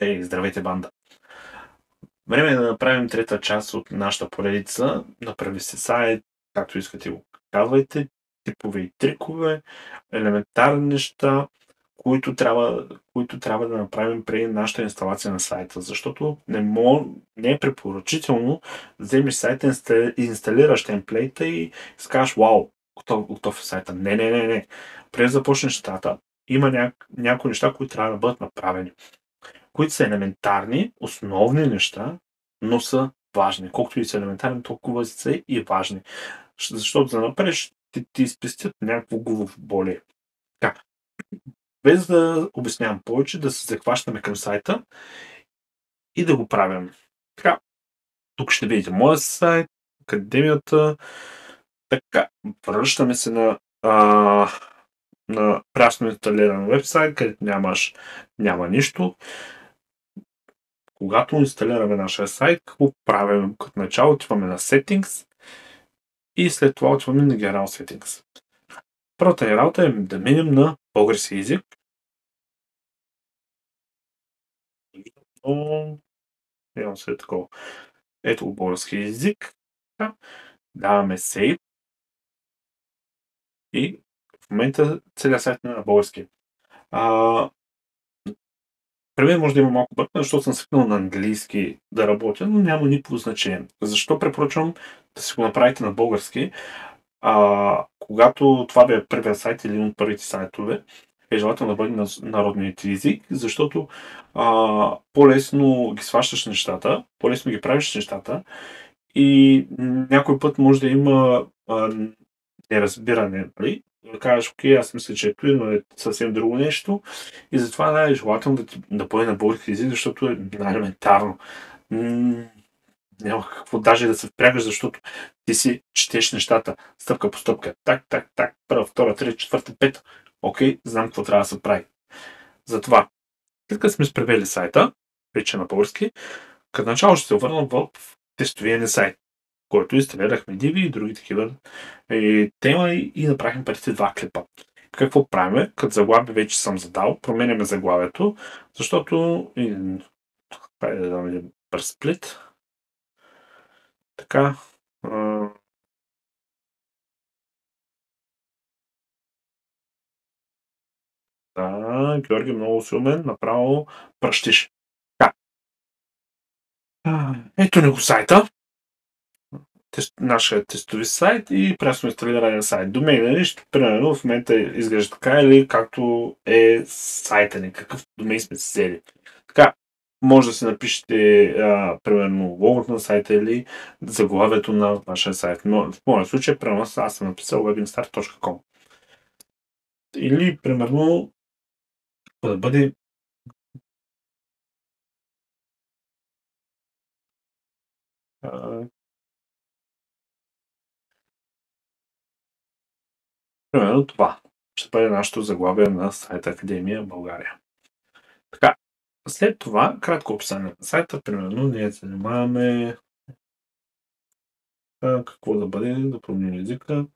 Здравейте, банда! Време е да направим трета част от нашата поредица. Направи се сайт, както искате го казвайте, типове и трикове, елементарни неща, които трябва да направим преди нашата инсталация на сайта. Защото не е препоръчително да вземеш сайта, инсталираш темплейта и скажеш, вау, готов е сайта. Не. Преди да започнеш нещата, има някои неща, които трябва да бъдат направени, които са елементарни, основни неща, но са важни. Колкото и са елементарни, толкова са и важни. Защото за напред ще ти спестят някакво главоболие. Така, без да обяснявам повече, да се захващаме към сайта и да го правим. Така, тук ще видите моя сайт, академията. Така, връщаме се на прясно инсталиран вебсайт, където няма нищо. Когато инсталираме нашия сайт, какво правим? Като начало отиваме на Settings и след това отиваме на General Settings. Първата ни работа е да минем на български език. Имам след такова. Ето го български език. Даваме Save. И в момента целият сайт е на български. При мен може да има малко бъркане, защото съм свикнал на английски да работя, но няма никакво значение. Защо препоръчвам да си го направите на български? Когато това ви е първият сайт или един от първите сайтове, е желателно да бъде на народният език, защото по-лесно ги сващаш нещата, по-лесно ги правиш нещата и някой път може да има неразбиране. Нали? Да кажеш, окей, аз мисля, че ето, но е съвсем друго нещо. И затова най-желателно да бъде на български език, защото е най-елементарно. Няма какво даже да се впрягаш, защото ти си четеш нещата стъпка по стъпка. Так, първа, втора, трета, четвърта, пета. Окей, знам какво трябва да се прави. Затова, след като сме превели сайта, вече на български, като начало ще се върна в тестовия ни сайт, който инсталирахме Divi и други такива тема и направихме първите два клипа. Какво правим? Като заглавие вече съм задал, променяме заглавието, защото да дам един бърз сплит. Така. Георги много силмен, направо пръщиш. Така. Ето ни го сайта. Нашия тестови сайт и прясно инсталирания сайт. Домейна ще примерно в момента изглежда така или както е сайта ни, какъв домейн сме си взели. Така, може да си напишете примерно логото на сайта или заглавието на вашия сайт. Но в моя случай, примерно аз съм написал webinstart.com. Или примерно да бъде примерно това. Ще бъде нашето заглавие на сайта Академия България. Така, след това, кратко описание на сайта, примерно ние се занимаваме какво да бъде, да променим езика.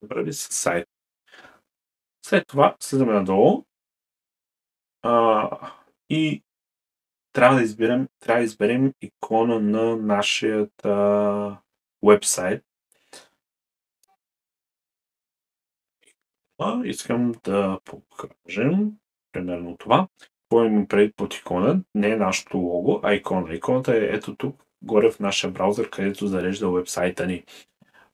Добре, сайт. След това слизаме надолу и трябва да изберем икона на нашия вебсайт. Искам да покажем примерно това. Какво имам предвид под икона? Не е нашето лого, а икона. Иконата е ето тук, горе в нашия браузър, където зарежда вебсайта ни.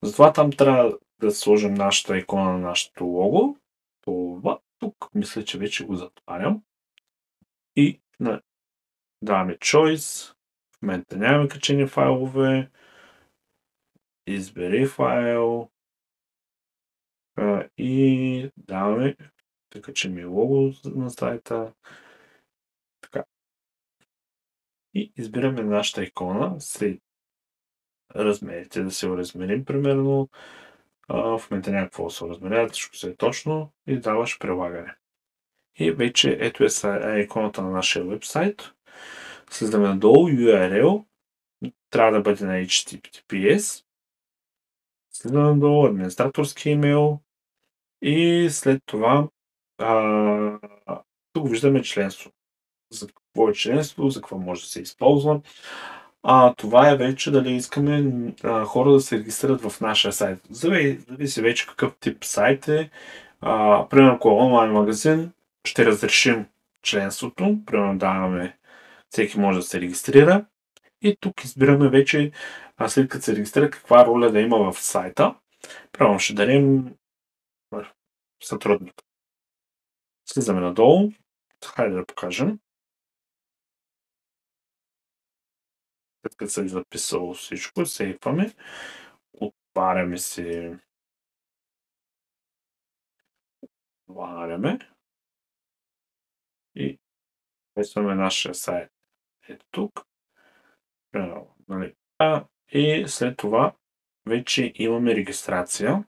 Затова там трябва да сложим нашата икона на нашето лого. Това тук, мисля, че вече го затварям. И даваме Choice. В момента нямаме качени файлове. Избери файл. И даваме да качим и лого на сайта. Така. И избираме нашата икона след размерите, да се размерим примерно. В момента някакво се размерява, всичко се е точно и даваш прилагане. И вече ето е иконата на нашия вебсайт. Слизаме надолу URL. Трябва да бъде на HTTPS. Слизаме надолу администраторски имейл. И след това а, тук виждаме членство. За какво е членство, за какво може да се използва. Това е вече дали искаме хора да се регистрират в нашия сайт. Зависи вече какъв тип сайт е. Примерно, ако е онлайн магазин, ще разрешим членството. Примерно даваме, всеки може да се регистрира. И тук избираме вече, след като се регистрира, каква роля да има в сайта. Примерно ще дадем сътрудник. Слизаме надолу. Хайде да покажем. След като се е записало всичко, сейваме. Отваряме си. Отваряме. И тестваме нашия сайт. Ето тук. Нали. И след това вече имаме регистрация.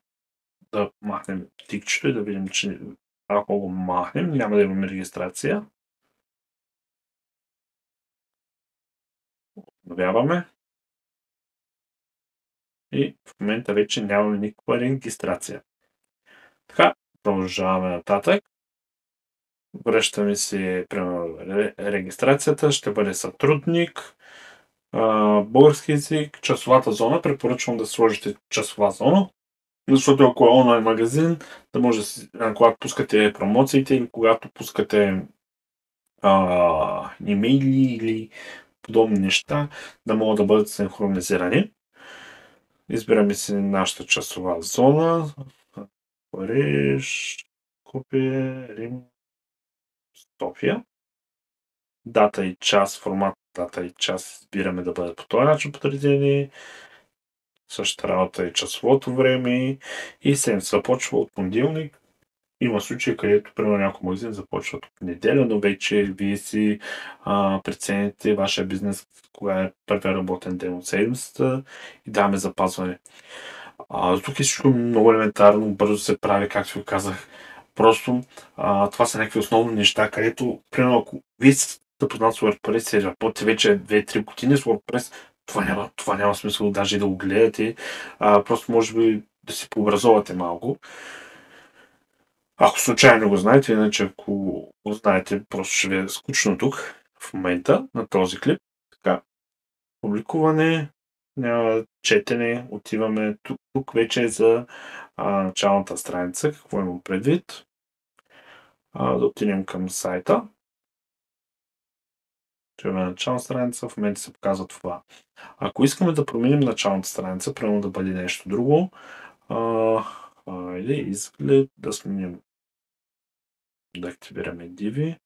Да махнем тикчето и да видим, че ако го махнем, няма да имаме регистрация. Обновяваме. И в момента вече нямаме никаква регистрация. Така, продължаваме нататък. Връщаме си, примерно, регистрацията. Ще бъде сътрудник. Български език, часовата зона. Препоръчвам да сложите часова зона. Защото ако е онлайн магазин, да може когато пускате промоциите или когато пускате имейли или подобни неща, да могат да бъдат синхронизирани. Избираме си нашата часова зона. Париж, Скопие, Рим, София. Дата и час, формат дата и час избираме да бъдат по този начин подредени. Същата работа е часовото време и седмица започва от понеделник. Има случаи, където, примерно, някой магазин започва от неделя, но вече вие си прецените вашия бизнес, кога е първият работен ден от седмицата и даваме запазване. Тук е всичко много елементарно, бързо се прави, както ви казах. Просто това са някакви основни неща, където, примерно, ако вие сте запознат с WordPress и работите вече 2-3 години с WordPress, това няма смисъл даже да го гледате. Просто може би да си пообразовате малко. Ако случайно го знаете, иначе ако го знаете, просто ще ви е скучно тук в момента на този клип. Така, публикуване, четене, отиваме тук вече е за началната страница, какво имам предвид. Да отидем към сайта. Отиваме на начална страница, в момента се показва това. Ако искаме да променим началната страница, примерно да бъде нещо друго, или изглед, да сменим, да активираме Divi.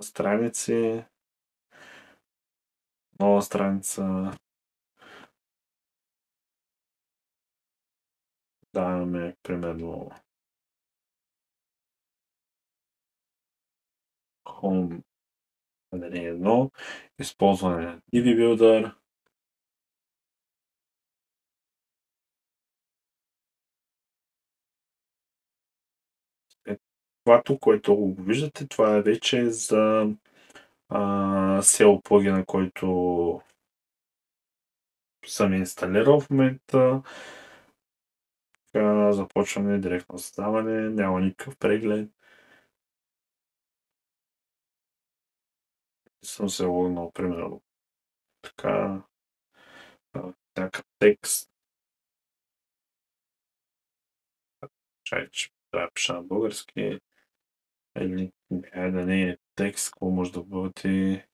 Страници, нова страница, даваме примерно Home алинея 1, използване на DB Builder. Това тук, което го виждате, това е вече за SEO плагина, който съм инсталирал в момента. Така, започваме директно създаване, няма никакъв преглед. Съм се логнал, примерно така, някакъв текст. Чай, че трябва да пиша на български. Или да не е текст, какво може да бъде.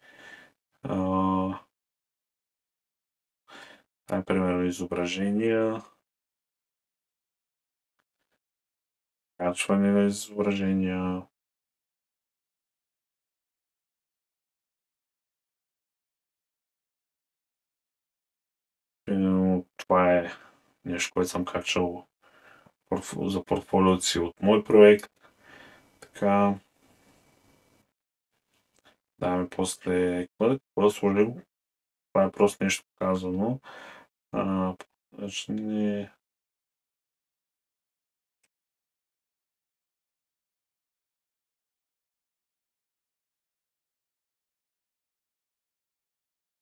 Примерно изображения. Качване на изображения. Това е нещо, което съм качал за портфолиото си от мой проект. Така. Даваме после какво да сложим. Това е просто нещо казано. Почни.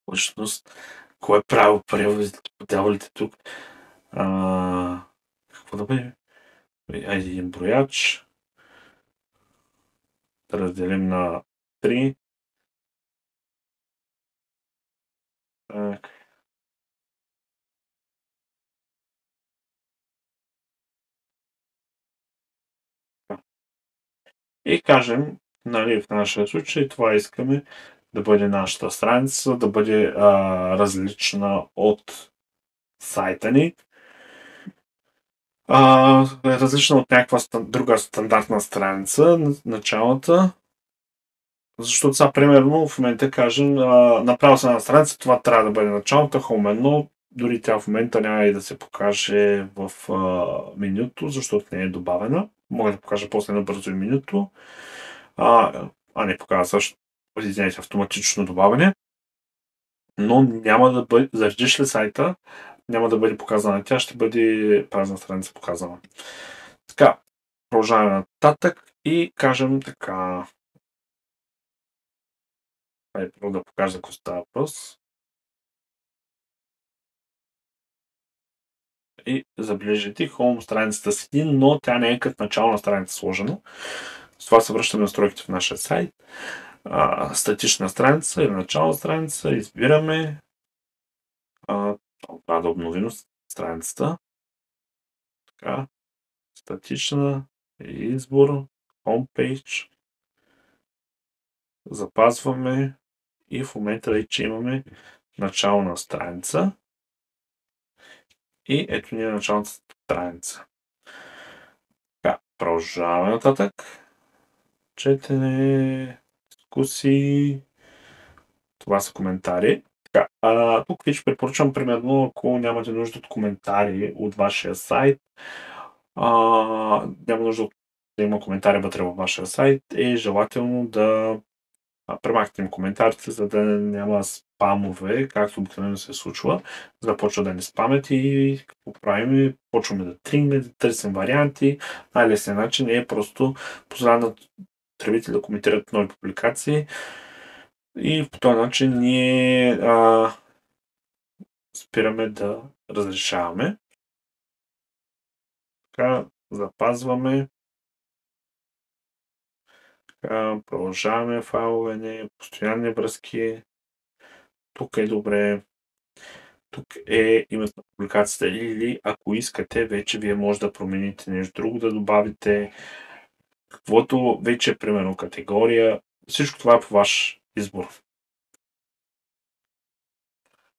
Всъщност, кой е правил преводите по дяволите тук? Какво да бъде? Айде един брояч. Да разделим на 3. Так. И кажем, нали, в нашия случай това искаме да бъде нашата страница, да бъде различна от сайта ни, различна от някаква друга стандартна страница, началната, защото сега, примерно, в момента кажем, направил съм една страница, това трябва да бъде началната, Home 1, дори тя в момента няма и да се покаже в менюто, защото не е добавена. Мога да покажа после набързо и менюто. Не показва също, извиняйте, автоматично добавяне, но няма да бъде, заредиш ли сайта, няма да бъде показана тя, ще бъде празна страница показана. Така, продължаваме нататък и кажем така. Айде първо да покажа за какво става въпрос. И забележите Home страницата си, но тя не е като начална страница сложена. С това се връщаме на настройките в нашия сайт. Статична страница или начална страница. Избираме. Да обновим страницата. Така. Статична. Избор. Homepage. Запазваме. И в момента вече имаме начална страница. И ето ни е началната страница. Така, продължаваме нататък. Четене, дискусии. Това са коментари. Така, тук вече препоръчвам, примерно, ако нямате нужда от коментари от вашия сайт, няма нужда да има коментари вътре във вашия сайт, е желателно да премахнем коментарите, за да няма спамове, както обикновено се случва. Започва да ни спамят и какво правим? Почваме да тригнем, да търсим варианти. Най-лесният начин е просто позволява на потребители да коментират нови публикации и по този начин ние спираме да разрешаваме. Така, запазваме. Така, продължаваме файлове, постоянни връзки. Тук е добре. Тук е името на публикацията или ако искате, вече вие може да промените нещо друго, да добавите каквото вече е, примерно, категория. Всичко това е по ваш избор.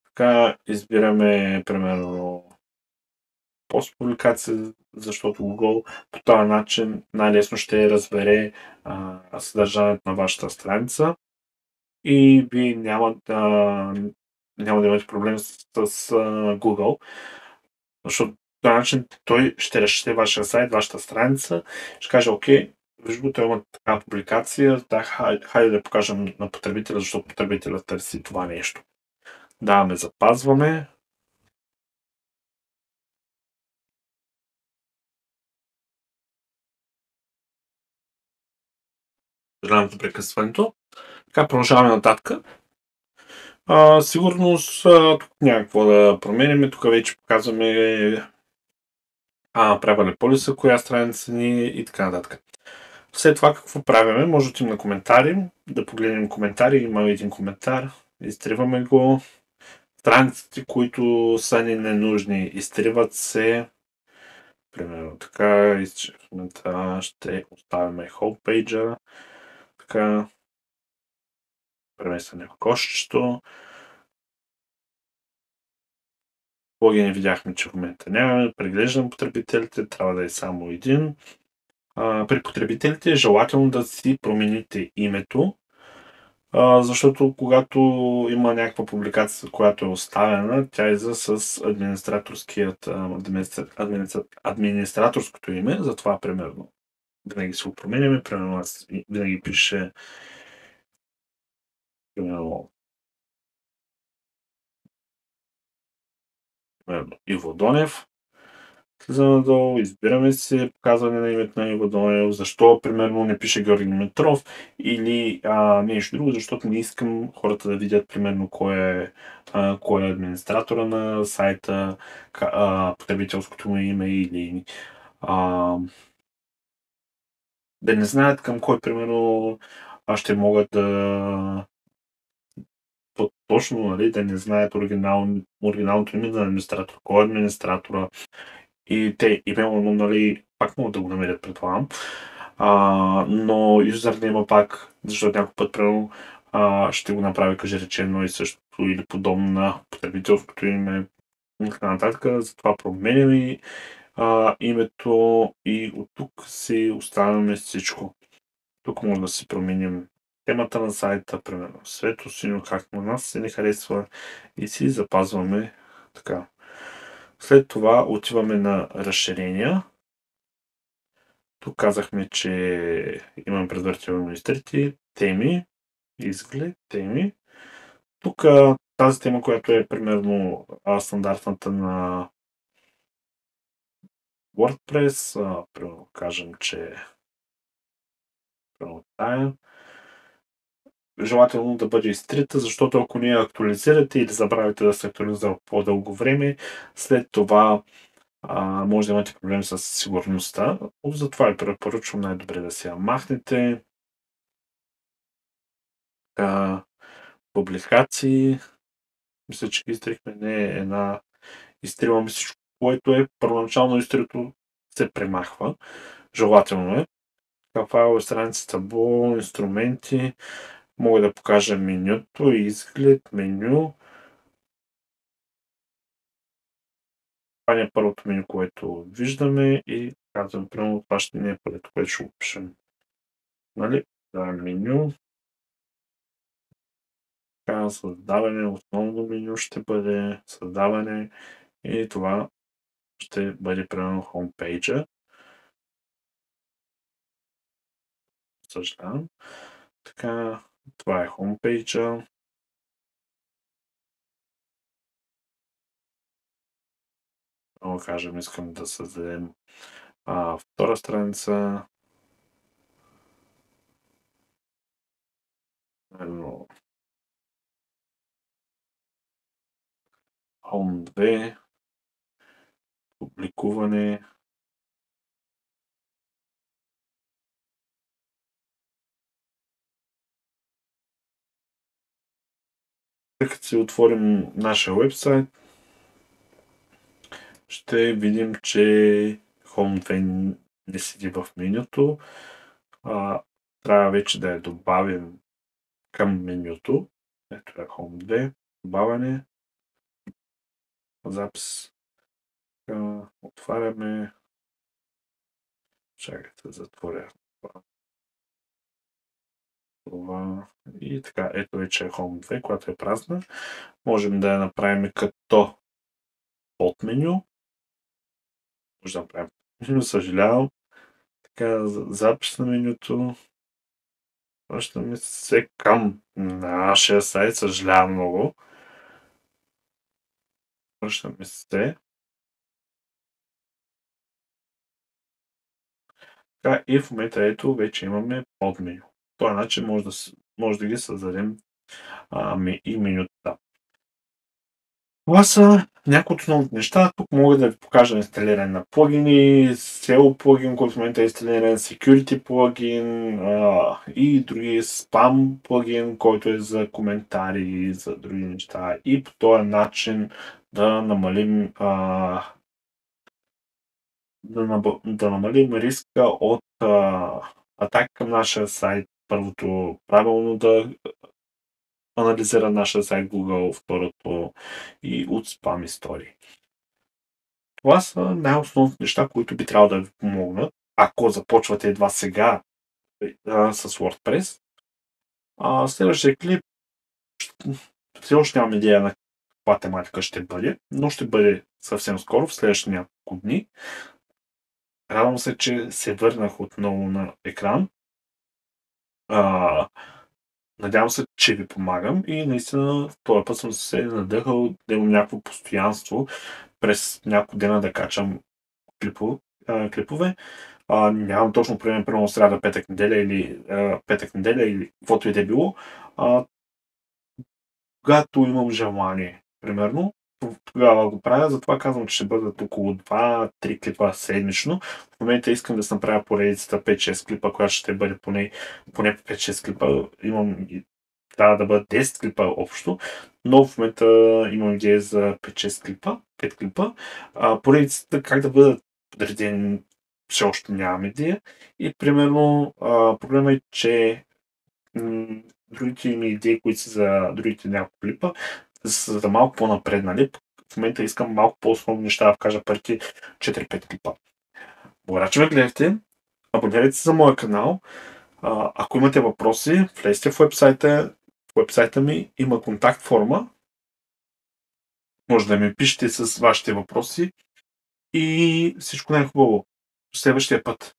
Така, избираме, примерно, постпубликация, защото Google по този начин най-лесно ще разбере съдържанието на вашата страница и вие няма да имате проблем с Google, защото по този начин той ще разчете вашия сайт, вашата страница, ще каже, окей, виж той има такава публикация, да, хайде да покажем на потребителя, защото потребителят търси това нещо. Даваме запазваме. Съжалявам за прекъсването. Така, продължаваме нататък. Сигурност, тук няма какво да променяме. Тук вече показваме правиле полиса, коя страница ни и така нататък. След това какво правиме? Може да отидем на коментари, да погледнем коментари. Има един коментар. Изтриваме го. Страниците, които са ни ненужни, изтриват се. Примерно така. В момента ще оставяме homepage. Така. Преместване в кошчето. Логин видяхме, че в момента нямаме. Преглеждам потребителите, трябва да е само един. При потребителите е желателно да си промените името, защото когато има някаква публикация, която е оставена, тя излиза с администраторското име, затова примерно винаги си го променяме. Примерно аз винаги пише примерно Иво Донев. Слизаме надолу, избираме си показване на името на Иво Донев, защо примерно не пише Георги Димитров или нещо друго, защото не искам хората да видят примерно кой е администратора на сайта, потребителското му име или а, да не знаят към кой примерно ще могат да точно, нали, да не знаят оригиналното име на администратора, кой е администратора и те, именно, нали, пак могат да го намерят, предполагам. Но юзернейма пак, защото някой път, примерно, ще го направи, каже рече, едно и същото или подобно на потребителското име и така нататък. Затова променяме името и от тук си оставяме всичко. Тук може да си променим темата на сайта, примерно светло синьо, както на нас се не харесва и си запазваме така. След това отиваме на разширения. Тук казахме, че имам предварително изтрити теми, изглед, теми. Тук тази тема, която е примерно стандартната на WordPress, примерно кажем, че тая, желателно да бъде изтрита, защото ако не я актуализирате или забравите да се актуализира по-дълго време, след това може да имате проблем с сигурността. Затова ви препоръчвам най-добре да си я махнете. Публикации. Мисля, че ги изтрихме. Не е една. Изтриваме всичко, което е първоначално изтрито, се премахва. Желателно е. Файлова страница, табло, инструменти. Мога да покажа менюто, изглед, меню. Това не е първото меню, което виждаме и казвам, примерно, това ще не е първото, което ще опишем. Нали? Да, меню. Така, създаване, основно меню ще бъде създаване и това ще бъде примерно хомпейджа. Съжалявам. Така, това е хомпейджа. Много кажем, искам да създадем втора страница. Едно Home 2. Публикуване. Като си отворим нашия вебсайт, ще видим, че Home 2 не седи в менюто. Трябва вече да я добавим към менюто. Ето е Home 2. Добавяне. Запис. Отваряме. Чакайте да затворя това. И така, ето вече е Home 2, която е празна. Можем да я направим като под меню. Може да направим меню, съжалявам. Така, запис на менюто. Връщаме се към нашия сайт, съжалявам много. Връщаме се. Така, и в момента ето вече имаме под меню. По този начин може да ги създадем и менюта. Това са някои от основните неща. Тук мога да ви покажа инсталиране на плагини, SEO плагин, който в момента е инсталиран, Security плагин и други спам плагин, който е за коментари и за други неща. И по този начин да намалим риска от атаки към нашия сайт. Първото, правилно да анализира нашия сайт Google, второто и от спам истории. Това са най-основните неща, които би трябвало да ви помогнат, ако започвате едва сега с WordPress. Следващия клип все още нямам идея на каква тематика ще бъде, но ще бъде съвсем скоро, в следващите няколко дни. Радвам се, че се върнах отново на екран. Надявам се, че ви помагам и наистина този път съм се надъхал да имам някакво постоянство през няколко дена да качам клипове. Нямам точно примерно сряда, петък, неделя или петък, неделя или каквото и да е било. Когато имам желание, примерно, тогава го правя, затова казвам, че ще бъдат около 2-3 клипа седмично. В момента искам да се направя поредицата 5-6 клипа, която ще бъде поне 5-6 клипа. Трябва да бъдат 10 клипа общо, но в момента имам идея за 5-6 клипа, 5 клипа. Поредицата как да бъдат подредени, все още нямам идея. И примерно проблема е, че другите ми идеи, които са за другите няколко клипа, са за малко по-напреднали. В момента искам малко по-основни неща да вкажа първите 4-5 клипа. Благодаря, че ме гледахте. Абонирайте се за моя канал. Ако имате въпроси, влезте в уебсайта. В уебсайта ми има контакт форма. Може да ми пишете с вашите въпроси. И всичко най-хубаво. До следващия път.